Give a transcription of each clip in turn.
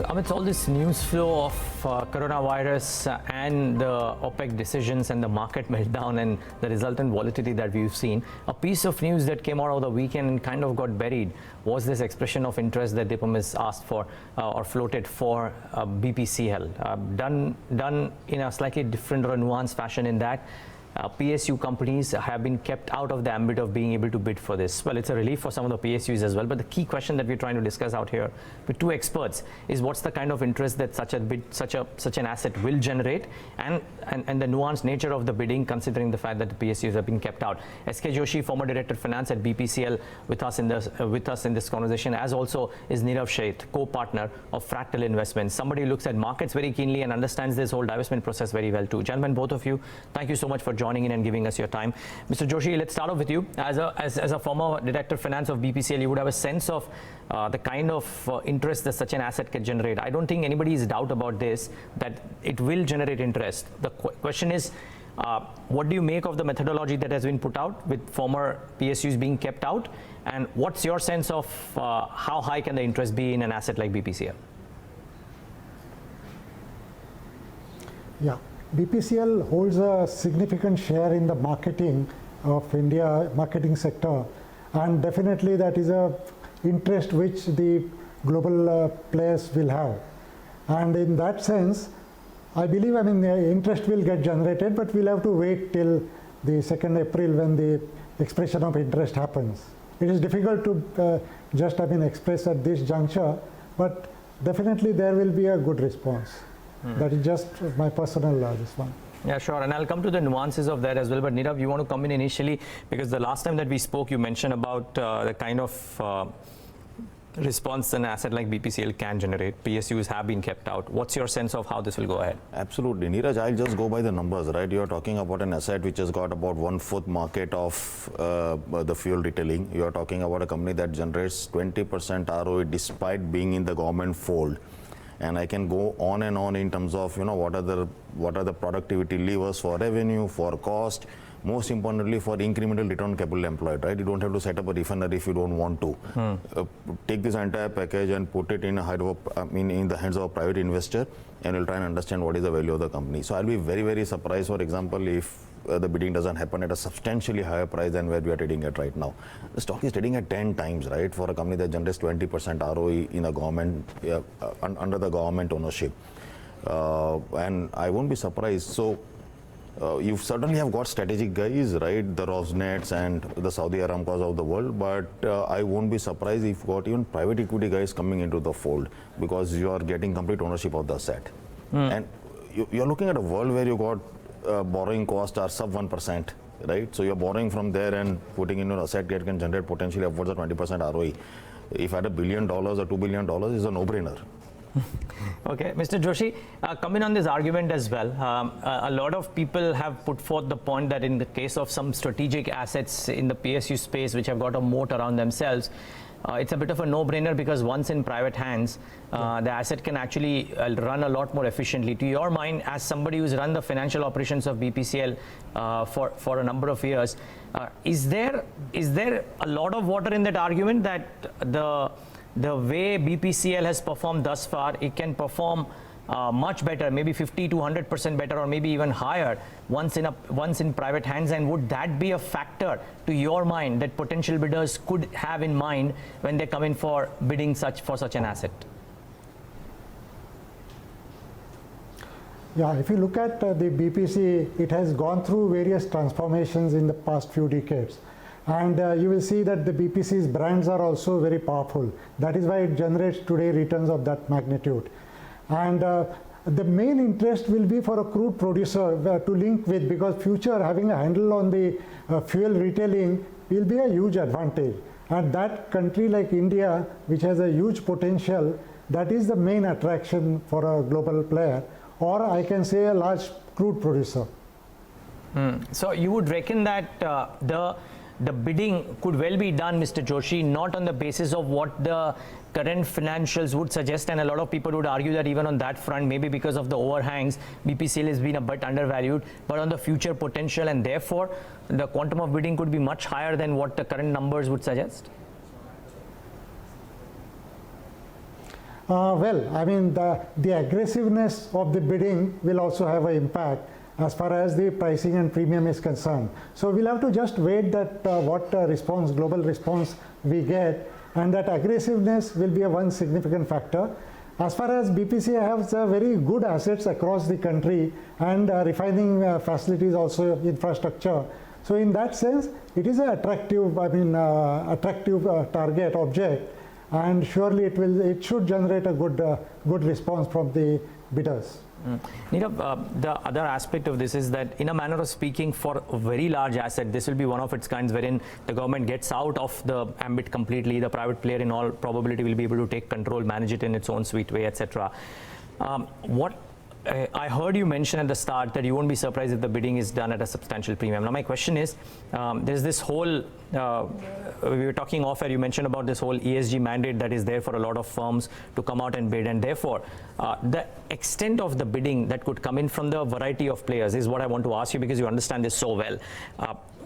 Amidst all this news flow of coronavirus and the OPEC decisions and the market meltdown and the resultant volatility that we've seen, a piece of news that came out of the weekend and kind of got buried was this expression of interest that Dipam has asked for or floated for BPCL. Done in a slightly different or nuanced fashion in that PSU companies have been kept out of the ambit of being able to bid for this. Well, it's a relief for some of the PSUs as well, but the key question that we're trying to discuss out here with two experts is what's the kind of interest that such an asset will generate and the nuanced nature of the bidding, considering the fact that the PSUs have been kept out. SK Joshi, former Director of Finance at BPCL, with us in this conversation, as also is Nirav, Sheth, co-partner of Fractal Investments, somebody who looks at markets very keenly and understands this whole divestment process very well too. Gentlemen, both of you, thank you so much for joining in and giving us your time. Mr. Joshi, let's start off with you. As a former Director of Finance of BPCL, you would have a sense of the kind of interest that such an asset can generate. I don't think anybody is doubt about this, that it will generate interest. The question is, what do you make of the methodology that has been put out with former PSUs being kept out? And what's your sense of how high can the interest be in an asset like BPCL? Yeah. BPCL holds a significant share in the marketing of India marketing sector, and definitely that is a interest which the global players will have. And in that sense, I believe, the interest will get generated, but we'll have to wait till the 2nd April when the expression of interest happens. It is difficult to just express at this juncture, but definitely there will be a good response. That is just my personal this one. Yeah, sure. And I'll come to the nuances of that as well. But Nirav, you want to come in initially, because the last time that we spoke, you mentioned about the kind of response an asset like BPCL can generate. PSUs have been kept out. What's your sense of how this will go ahead? Absolutely. Niraj, I'll just go by the numbers, right? You're talking about an asset which has got about 1/4 market of the fuel retailing. You're talking about a company that generates 20% ROE despite being in the government fold. And I can go on and on in terms of what are the productivity levers for revenue, for cost, most importantly for incremental return on capital employed, right? You don't have to set up a refinery if you don't want to. Take this entire package and put it in the hands of a private investor, and you'll try and understand what is the value of the company. So I'll be very, very surprised, for example, if the bidding doesn't happen at a substantially higher price than where we are trading at right now. The stock is trading at 10 times, right, for a company that generates 20% ROE in a government under the government ownership, and I won't be surprised. So you certainly have got strategic guys, right, the Rosnets and the Saudi Aramcos of the world, but I won't be surprised if you've got even private equity guys coming into the fold, because you are getting complete ownership of the asset. And you're looking at a world where you got borrowing costs are sub 1%, right? So you're borrowing from there and putting in an asset that can generate potentially upwards of 20% ROE. If at $1 billion or $2 billion is a no-brainer. Okay, Mr. Joshi, come in on this argument as well. A lot of people have put forth the point that in the case of some strategic assets in the PSU space which have got a moat around themselves, it's a bit of a no-brainer, because once in private hands, the asset can actually run a lot more efficiently. To your mind, as somebody who's run the financial operations of BPCL for a number of years, is there a lot of water in that argument that the way BPCL has performed thus far, it can perform much better, maybe 50 to 100% better, or maybe even higher once in private hands? And would that be a factor to your mind that potential bidders could have in mind when they come in for bidding for such an asset? Yeah, if you look at the BPC, it has gone through various transformations in the past few decades. And you will see that the BPC's brands are also very powerful. That is why it generates today returns of that magnitude. And the main interest will be for a crude producer to link with, because future having a handle on the fuel retailing will be a huge advantage. And that country like India, which has a huge potential, that is the main attraction for a global player, or I can say a large crude producer. So you would reckon that the bidding could well be done, Mr. Joshi, not on the basis of what the current financials would suggest, and a lot of people would argue that even on that front, maybe because of the overhangs, BPCL has been a bit undervalued, but on the future potential, and therefore the quantum of bidding could be much higher than what the current numbers would suggest? Well, I mean, the aggressiveness of the bidding will also have an impact as far as the pricing and premium is concerned. So we'll have to just wait that what response, global response we get, and that aggressiveness will be a one significant factor. As far as BPCL has very good assets across the country and refining facilities, also infrastructure. So in that sense, it is an attractive, attractive target object, and surely it should generate a good response from the bidders. Nirav, the other aspect of this is that, in a manner of speaking, for a very large asset, this will be one of its kinds wherein the government gets out of the ambit completely. The private player, in all probability, will be able to take control, manage it in its own sweet way, etc. I heard you mention at the start that you won't be surprised if the bidding is done at a substantial premium. Now my question is, there's this whole, we were talking off air, you mentioned about this whole ESG mandate that is there for a lot of firms to come out and bid, and therefore the extent of the bidding that could come in from the variety of players is what I want to ask you, because you understand this so well.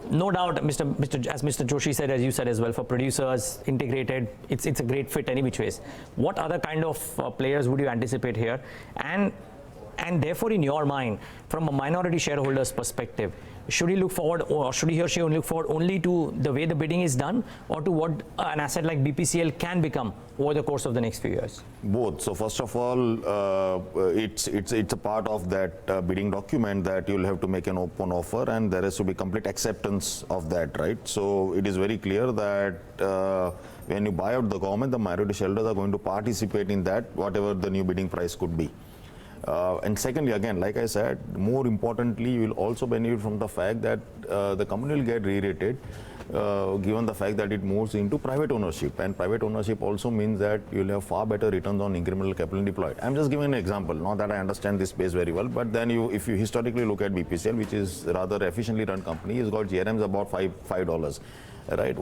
No doubt, as Mr. Joshi said, as you said as well, for producers, integrated, it's a great fit any which ways. What other kind of players would you anticipate here? And therefore, in your mind, from a minority shareholder's perspective, should he look forward, or should he or she only look forward only to the way the bidding is done, or to what an asset like BPCL can become over the course of the next few years? Both. So first of all, it's a part of that bidding document that you'll have to make an open offer, and there has to be complete acceptance of that, right? So it is very clear that when you buy out the government, the minority shareholders are going to participate in that, whatever the new bidding price could be. And secondly, again, like I said, more importantly, you will also benefit from the fact that the company will get re-rated, given the fact that it moves into private ownership. And private ownership also means that you will have far better returns on incremental capital deployed. I'm just giving an example, not that I understand this space very well, but then if you historically look at BPCL, which is rather efficiently run company, it's got GRMs about $5, right?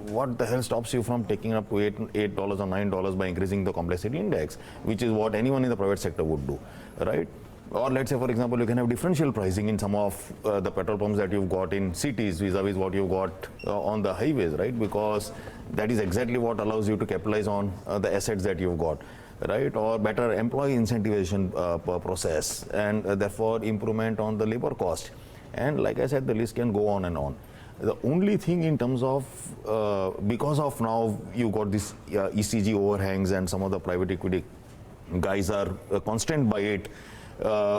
What the hell stops you from taking up to $8 or $9 by increasing the complexity index, which is what anyone in the private sector would do, right? Or let's say, for example, you can have differential pricing in some of the petrol pumps that you've got in cities vis-a-vis what you've got on the highways, right? Because that is exactly what allows you to capitalize on the assets that you've got, right? Or better employee incentivization process, and therefore improvement on the labor cost. And like I said, the list can go on and on. The only thing in terms of, because of now you got this ECG overhangs and some of the private equity guys are constrained by it,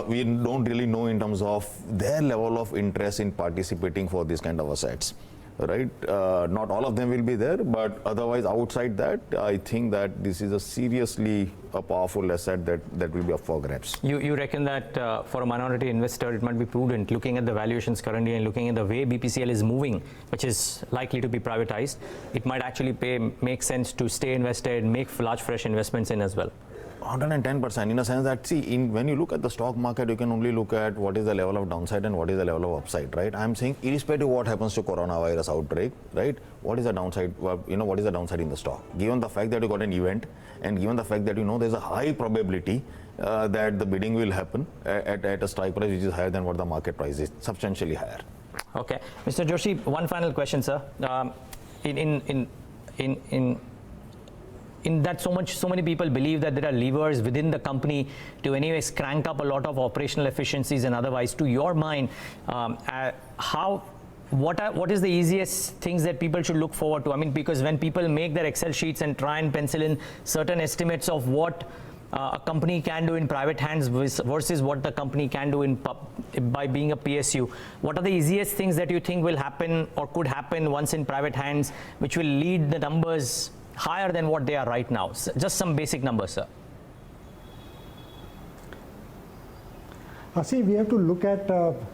we don't really know in terms of their level of interest in participating for these kind of assets, right? Not all of them will be there, but otherwise outside that, I think that this is a seriously a powerful asset that will be up for grabs. You reckon that for a minority investor, it might be prudent, looking at the valuations currently and looking at the way BPCL is moving, which is likely to be privatized, it might actually make sense to stay invested, make large fresh investments in as well? 110%, in a sense that, see, when you look at the stock market, you can only look at what is the level of downside and what is the level of upside, right? I'm saying irrespective of what happens to coronavirus outbreak, right? What is the downside, what is the downside in the stock? Given the fact that you got an event, and given the fact that there's a high probability that the bidding will happen at a strike price which is higher than what the market price is, substantially higher. Okay. Mr. Joshi, one final question, sir. In that so many people believe that there are levers within the company to anyways crank up a lot of operational efficiencies and otherwise. To your mind, what is the easiest things that people should look forward to? I mean, because when people make their Excel sheets and try and pencil in certain estimates of what a company can do in private hands versus what the company can do by being a PSU, what are the easiest things that you think will happen or could happen once in private hands, which will lead the numbers higher than what they are right now? Just some basic numbers, sir. See, we have to look at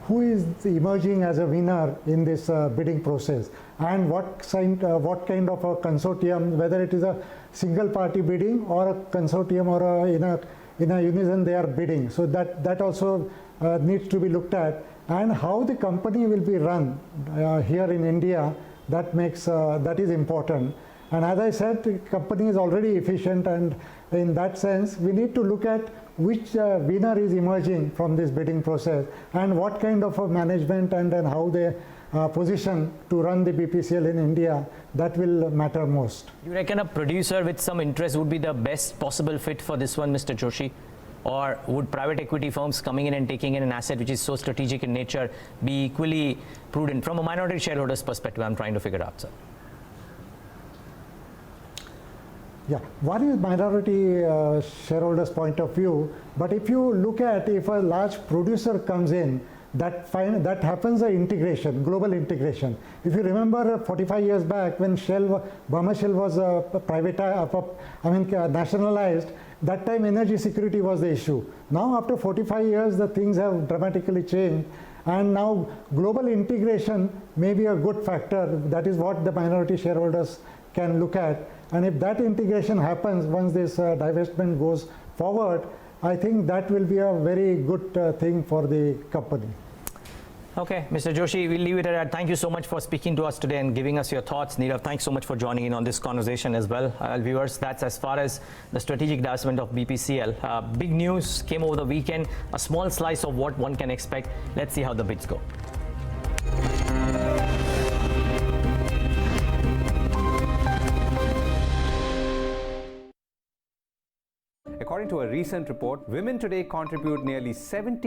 who is emerging as a winner in this bidding process, and what kind of a consortium, whether it is a single party bidding or a consortium or in a unison they are bidding. So that also needs to be looked at, and how the company will be run here in India. That is important. And as I said, the company is already efficient, and in that sense, we need to look at which winner is emerging from this bidding process, and what kind of a management and how they position to run the BPCL in India, that will matter most. You reckon a producer with some interest would be the best possible fit for this one, Mr. Joshi? Or would private equity firms coming in and taking in an asset which is so strategic in nature be equally prudent? From a minority shareholder's perspective, I'm trying to figure out, sir. Yeah, one is minority shareholders' point of view, but if you look at if a large producer comes in, that happens a integration, global integration. If you remember 45 years back when Burma Shell was nationalized, that time energy security was the issue. Now after 45 years, the things have dramatically changed, and now global integration may be a good factor. That is what the minority shareholders can look at. And if that integration happens once this divestment goes forward, I think that will be a very good thing for the company. Okay, Mr. Joshi, we'll leave it at that. Thank you so much for speaking to us today and giving us your thoughts. Nirav, thanks so much for joining in on this conversation as well. Viewers, that's as far as the strategic divestment of BPCL. Big news came over the weekend, a small slice of what one can expect. Let's see how the bids go. According to a recent report, women today contribute nearly 70